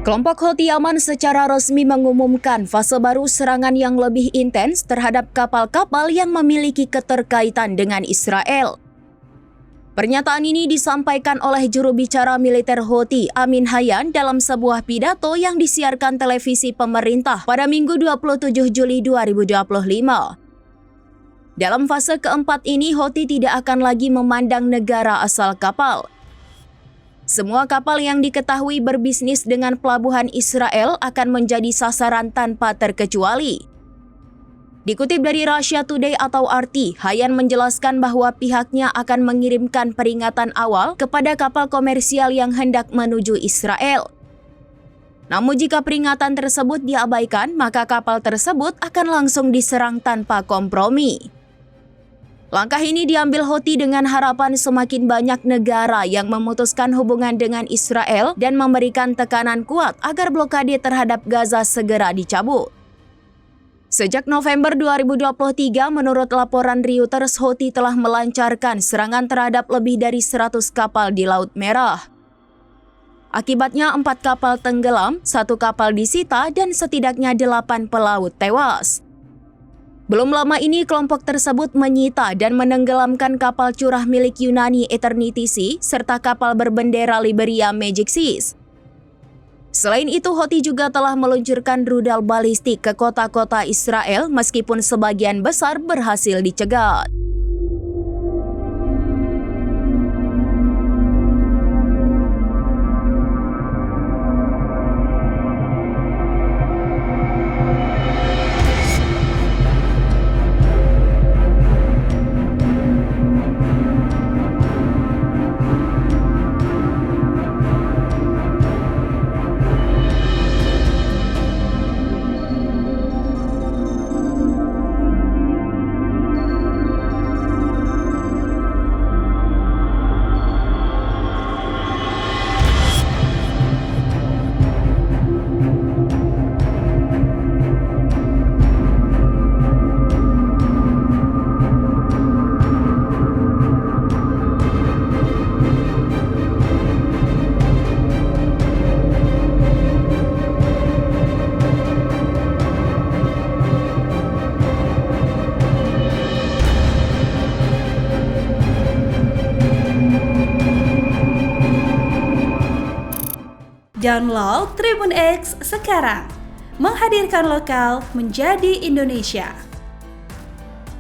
Kelompok Houthi Yaman secara resmi mengumumkan fase baru serangan yang lebih intens terhadap kapal-kapal yang memiliki keterkaitan dengan Israel. Pernyataan ini disampaikan oleh juru bicara militer Houthi, Amin Hayyan, dalam sebuah pidato yang disiarkan televisi pemerintah pada Minggu 27 Juli 2025. Dalam fase keempat ini, Houthi tidak akan lagi memandang negara asal kapal. Semua kapal yang diketahui berbisnis dengan pelabuhan Israel akan menjadi sasaran tanpa terkecuali. Dikutip dari Russia Today atau RT, Hayyan menjelaskan bahwa pihaknya akan mengirimkan peringatan awal kepada kapal komersial yang hendak menuju Israel. Namun jika peringatan tersebut diabaikan, maka kapal tersebut akan langsung diserang tanpa kompromi. Langkah ini diambil Houthi dengan harapan semakin banyak negara yang memutuskan hubungan dengan Israel dan memberikan tekanan kuat agar blokade terhadap Gaza segera dicabut. Sejak November 2023, menurut laporan Reuters, Houthi telah melancarkan serangan terhadap lebih dari 100 kapal di Laut Merah. Akibatnya 4 kapal tenggelam, 1 kapal disita, dan setidaknya 8 pelaut tewas. Belum lama ini kelompok tersebut menyita dan menenggelamkan kapal curah milik Yunani Eternity Sea serta kapal berbendera Liberia Magic Seas. Selain itu, Houthi juga telah meluncurkan rudal balistik ke kota-kota Israel meskipun sebagian besar berhasil dicegat. Download Tribun X sekarang, menghadirkan lokal menjadi Indonesia.